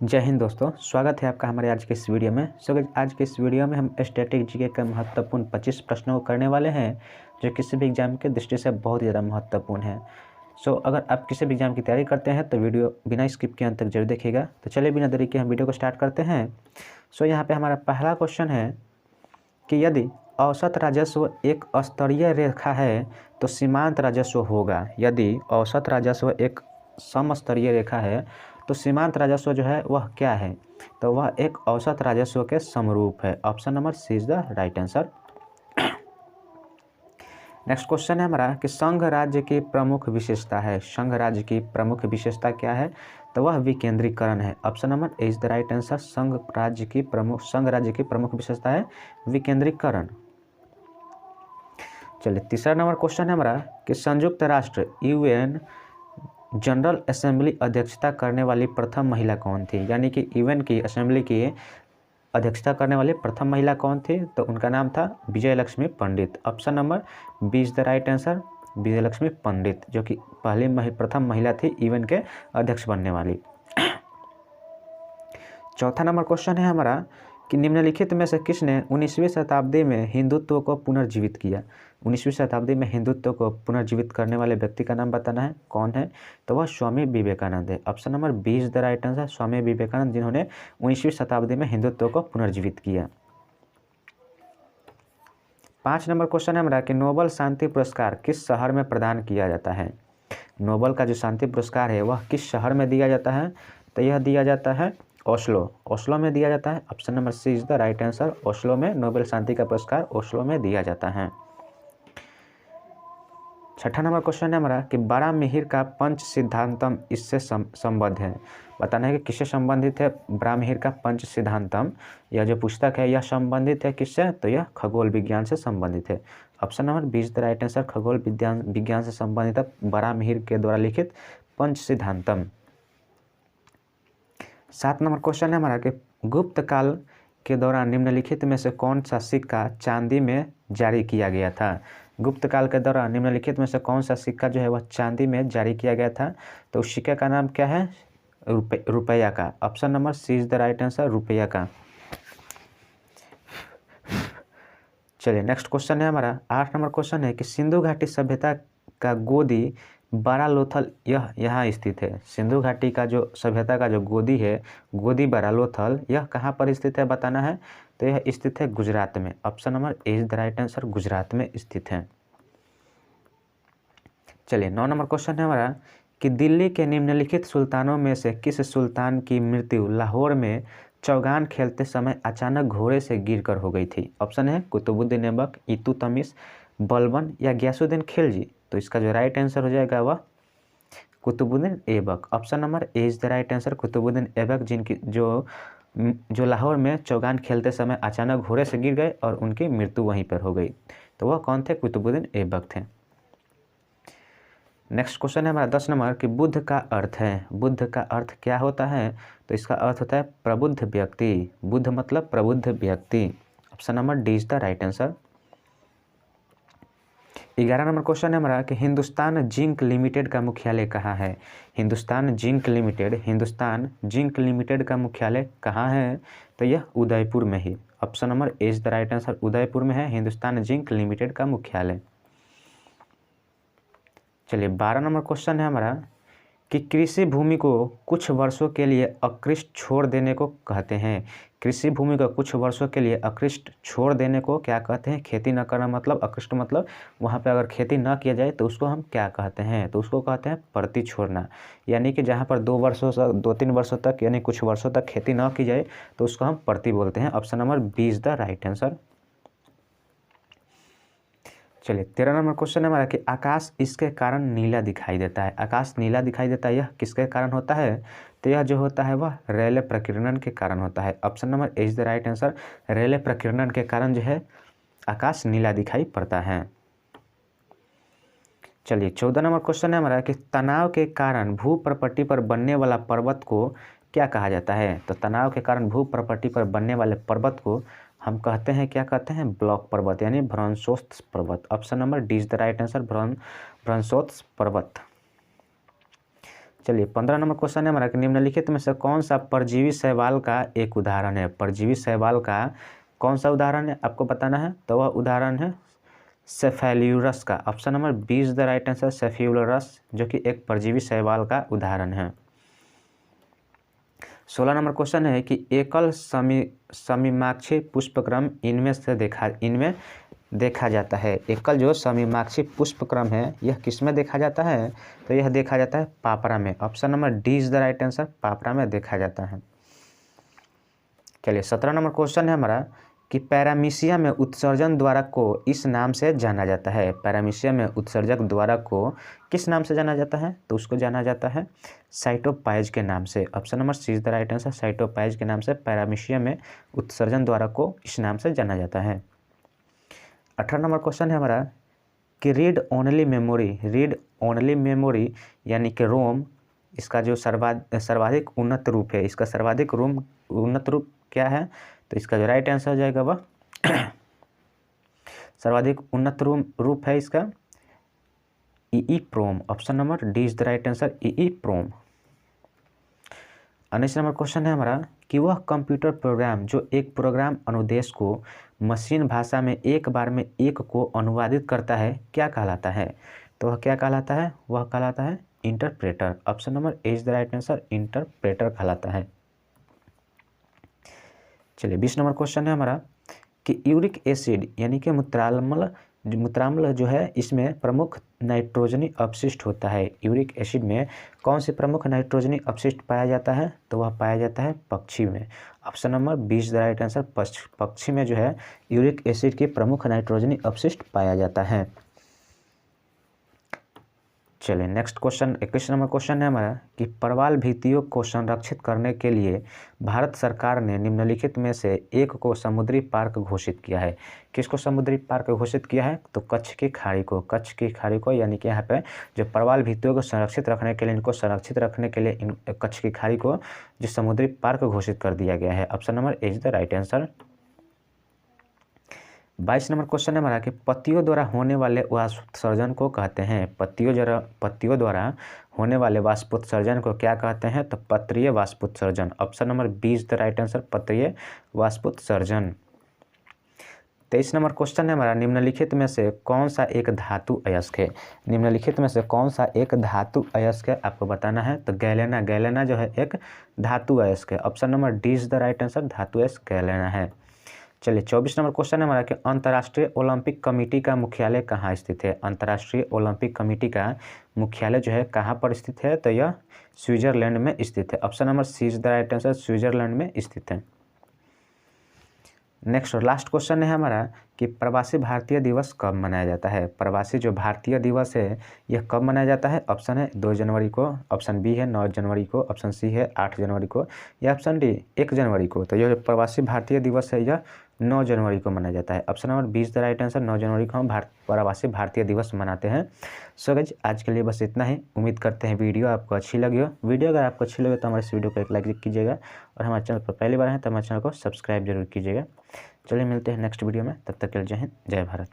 जय हिंद दोस्तों, स्वागत है आपका हमारे आज के इस वीडियो में। आज के इस वीडियो में हम स्टैटिक जीके के महत्वपूर्ण 25 प्रश्नों को करने वाले हैं जो किसी भी एग्जाम के दृष्टि से बहुत ज़्यादा महत्वपूर्ण है। अगर आप किसी भी एग्जाम की तैयारी करते हैं तो वीडियो बिना स्किप के अंत तक जरूर देखिएगा। तो चलिए बिना देरी के हम वीडियो को स्टार्ट करते हैं। यहाँ पे हमारा पहला क्वेश्चन है कि यदि औसत राजस्व एक स्तरीय रेखा है तो सीमांत राजस्व होगा। यदि औसत राजस्व एक समस्तरीय रेखा है तो सीमांत राजस्व जो है वह क्या है? तो वह एक औसत राजस्व के समरूप है। Option number C is the right answer. Next question है हमारा कि संघ राज्य की प्रमुख विशेषता है। संघ राज्य की प्रमुख विशेषता क्या है? तो वह विकेंद्रीकरण है। Option number A is the right answer. संघ राज्य की प्रमुख विशेषता है विकेंद्रीकरण। चलिए तीसरा नंबर क्वेश्चन है हमारा कि संयुक्त राष्ट्र यूएन जनरल असेंबली अध्यक्षता करने वाली प्रथम महिला कौन थी? यानी कि यूएन की असेंबली की अध्यक्षता करने वाली प्रथम महिला कौन थी? तो उनका नाम था Vijay Lakshmi Pandit. Option number B is the right answer, Vijay Lakshmi Pandit, जो कि प्रथम महिला थी यूएन के अध्यक्ष बनने वाली। चौथा नंबर क्वेश्चन है हमारा कि निम्नलिखित में से किसने 19वीं शताब्दी में हिंदुत्व को पुनर्जीवित किया? 19वीं शताब्दी में हिंदुत्व को पुनर्जीवित करने वाले व्यक्ति का नाम बताना है, कौन है? तो वह स्वामी विवेकानंद है। Option number B is the right answer, Swami Vivekananda, जिन्होंने 19वीं शताब्दी में हिंदुत्व को पुनर्जीवित किया। 5 नंबर क्वेश्चन है हमारा कि नोबल शांति पुरस्कार किस शहर में प्रदान किया जाता है? नोबल का जो शांति पुरस्कार है वह किस शहर में दिया जाता है? तो यह दिया जाता है ओस्लो में दिया जाता है। Option number C is the right answer. Oslo में नोबेल शांति का पुरस्कार ओस्लो में दिया जाता है। छठा नंबर क्वेश्चन है हमारा कि बारामिहिर का पंच सिद्धांतम इससे संबद्ध है। बताना है कि किससे संबंधित है बारामिहिर का पंच सिद्धांतम। यह जो पुस्तक है यह संबंधित है किससे? तो यह खगोल विज्ञान से संबंधित है। Option number B is the right answer. खगोल विज्ञान से संबंधित बारामिहिर के द्वारा लिखित पंच सिद्धांतम। 7 नंबर क्वेश्चन है हमारा कि गुप्त काल के दौरान निम्नलिखित में से कौन सा सिक्का चांदी में जारी किया गया था? गुप्त काल के दौरान निम्नलिखित में से कौन सा सिक्का जो है वह चांदी में जारी किया गया था? तो उस सिक्के का नाम क्या है? रुपया का। Option number C is the right answer, रुपया का। चलिए नेक्स्ट क्वेश्चन है हमारा 8 नंबर क्वेश्चन है कि सिंधु घाटी सभ्यता का गोदी बारालोथल यह यहाँ स्थित है। सिंधु घाटी का जो सभ्यता का जो गोदी है, गोदी बारालोथल, यह कहाँ पर स्थित है बताना है। तो यह स्थित है गुजरात में। Option number A is the right answer, Gujarat में स्थित है। चलिए 9 नंबर क्वेश्चन है हमारा कि दिल्ली के निम्नलिखित सुल्तानों में से किस सुल्तान की मृत्यु लाहौर में चौगान खेलते समय अचानक घोड़े से गिरकर हो गई थी? ऑप्शन है कुतुबुद्दीन ऐबक, इल्तुतमिश, बलबन या गयासुद्दीन खिलजी। तो इसका जो राइट आंसर हो जाएगा वह Qutubuddin Aibak. Option number A is the right answer, Qutubuddin Aibak, जिनकी जो लाहौर में चौगान खेलते समय अचानक घोड़े से गिर गए और उनकी मृत्यु वहीं पर हो गई। तो वह कौन थे? कुतुबुद्दीन ऐबक थे। नेक्स्ट क्वेश्चन है हमारा 10 नंबर कि बुद्ध का अर्थ है। बुद्ध का अर्थ क्या होता है? तो इसका अर्थ होता है प्रबुद्ध व्यक्ति। बुद्ध मतलब प्रबुद्ध व्यक्ति। Option number D is the right answer. 11 number question है हमारा कि हिंदुस्तान जिंक लिमिटेड का मुख्यालय कहाँ है? हिंदुस्तान जिंक लिमिटेड का मुख्यालय कहाँ है? तो यह उदयपुर में ही। Option number A is the right answer, Udaipur में है हिंदुस्तान जिंक लिमिटेड का मुख्यालय। चलिए 12 नंबर क्वेश्चन है हमारा कि कृषि भूमि को कुछ वर्षों के लिए अकृष्ट छोड़ देने को कहते हैं। कृषि भूमि को कुछ वर्षों के लिए अकृष्ट छोड़ देने को क्या कहते हैं? खेती न करना मतलब अकृष्ट मतलब वहाँ पे अगर खेती न किया जाए तो उसको हम क्या कहते हैं? तो उसको कहते हैं परती छोड़ना। यानी कि जहाँ पर 2-3 वर्षों तक यानी कुछ वर्षों तक खेती न की जाए तो उसको हम परती बोलते हैं। Option number B is the right answer. चलिए 13 नंबर क्वेश्चन है हमारा कि आकाश इसके कारण नीला दिखाई देता है। आकाश नीला दिखाई देता है, यह किसके कारण होता है? तो यह जो होता है वह रेले प्रकीर्णन के कारण होता है। Option number A is the right answer. Rayleigh प्रकीर्णन के कारण जो है आकाश नीला दिखाई पड़ता है। चलिए 14 नंबर क्वेश्चन है हमारा कि तनाव के कारण भू प्रपट्टी पर बनने वाला पर्वत को क्या कहा जाता है? तो तनाव के कारण भू प्रपट्टी पर बनने वाले पर्वत को हम कहते हैं, क्या कहते हैं? ब्लॉक पर्वत यानी भ्रंशोत्स पर्वत। Option number D is the right answer, भ्रंशोत्स पर्वत। चलिए 15 नंबर क्वेश्चन है हमारा कि निम्नलिखित में से कौन सा परजीवी शैवाल का एक उदाहरण है। परजीवी शैवाल का कौन सा उदाहरण है आपको बताना है, तो वह उदाहरण है सेफेल्यूरस का। Option number 20 the right answer Cephaleuros, जो कि एक परजीवी शैवाल का उदाहरण है। 16 नंबर क्वेश्चन है कि एकल समीमाक्षी पुष्पक्रम इनमें देखा जाता है। एकल जो समीमाक्षी पुष्पक्रम है यह किस में देखा जाता है, तो यह देखा जाता है पापरा में। Option number D is the right answer, पापरा में देखा जाता है। चलिए 17 नंबर क्वेश्चन है हमारा कि पैरामीशिया में उत्सर्जन द्वारा को इस नाम से जाना जाता है। पैरामीशिया में उत्सर्जक द्वारा को किस नाम से जाना जाता है, तो उसको जाना जाता है साइटोपाइज के नाम से। Option number C is the right answer, cytopyge के नाम से पैरामीशिया में उत्सर्जन द्वारा को इस नाम से जाना जाता है। 18 नंबर क्वेश्चन है हमारा कि रीड ओनली मेमोरी यानी कि रोम, इसका जो सर्वाधिक उन्नत रूप है, इसका सर्वाधिक उन्नत रूप क्या है, तो इसका जो राइट आंसर हो जाएगा वह सर्वाधिक उन्नत रूप है इसका EEPROM. Option number D is the right answer, EEPROM. 19 number question है हमारा कि वह कंप्यूटर प्रोग्राम जो एक प्रोग्राम अनुदेश को मशीन भाषा में एक बार में एक को अनुवादित करता है क्या कहलाता है, तो वह क्या कहलाता है, वह कहलाता है interpreter. Option number A is the right answer, interpreter कहलाता है। चलिए 20 नंबर क्वेश्चन है हमारा कि यूरिक एसिड यानी कि मूत्राम्ल जो है इसमें प्रमुख नाइट्रोजनी अपशिष्ट होता है। यूरिक एसिड में कौन से प्रमुख नाइट्रोजनी अपशिष्ट पाया जाता है, तो वह पाया जाता है पक्षी में। Option number 20 the right answer, पक्षी में जो है यूरिक एसिड के प्रमुख नाइट्रोजनी अपशिष्ट पाया जाता है। चलिए नेक्स्ट क्वेश्चन 21 नंबर क्वेश्चन है हमारा कि प्रवाल भित्तियों को संरक्षित करने के लिए भारत सरकार ने निम्नलिखित में से एक को समुद्री पार्क घोषित किया है। किसको समुद्री पार्क घोषित किया है, तो कच्छ की खाड़ी को यानी कि यहाँ पे जो प्रवाल भित्तियों को संरक्षित रखने के लिए, इनको संरक्षित रखने के लिए इन कच्छ की खाड़ी को जो समुद्री पार्क घोषित कर दिया गया है। Option number A is the right answer. 22 number question है हमारा कि पत्तियों द्वारा होने वाले वाष्पोत्सर्जन को कहते हैं। पत्तियों द्वारा होने वाले वाष्पोत्सर्जन को क्या कहते हैं, तो पत्रीय वाष्पोत्सर्जन। Option number B is the right answer, पत्रीय वाष्पोत्सर्जन। 23 नंबर क्वेश्चन है हमारा निम्नलिखित में से कौन सा एक धातु अयस्क है। निम्नलिखित में से कौन सा एक धातु अयस्क है आपको बताना है, तो गैलेना जो है एक धातु अयस्क है। Option number D is the right answer, धातु अयस्क गैलेना है। चलिए 24 नंबर क्वेश्चन है हमारा कि अंतर्राष्ट्रीय ओलंपिक कमेटी का मुख्यालय कहाँ स्थित है। अंतर्राष्ट्रीय ओलंपिक कमेटी का मुख्यालय जो है कहाँ पर स्थित है, तो यह स्विट्जरलैंड में स्थित है। Option number C is the right answer, Switzerland में स्थित है। नेक्स्ट और लास्ट क्वेश्चन है हमारा कि प्रवासी भारतीय दिवस कब मनाया जाता है। प्रवासी जो भारतीय दिवस है यह कब मनाया जाता है। ऑप्शन है 2 जनवरी को, ऑप्शन बी है 9 जनवरी को, ऑप्शन सी है 8 जनवरी को, या ऑप्शन डी 1 जनवरी को। तो यह प्रवासी भारतीय दिवस है यह 9 जनवरी को मनाया जाता है। Option number 20 the right answer, 9 जनवरी को हम प्रवासी भारतीय दिवस मनाते हैं। सो गाइस आज के लिए बस इतना ही। उम्मीद करते हैं वीडियो आपको अच्छी लगी हो। वीडियो अगर आपको अच्छी लगे तो हमारे इस वीडियो को एक लाइक कीजिएगा, और हमारे चैनल पर पहली बार हैं तो हमारे चैनल को सब्सक्राइब जरूर कीजिएगा। चलिए मिलते हैं नेक्स्ट वीडियो में, तब तक के लिए जय हिंद, जय भारत।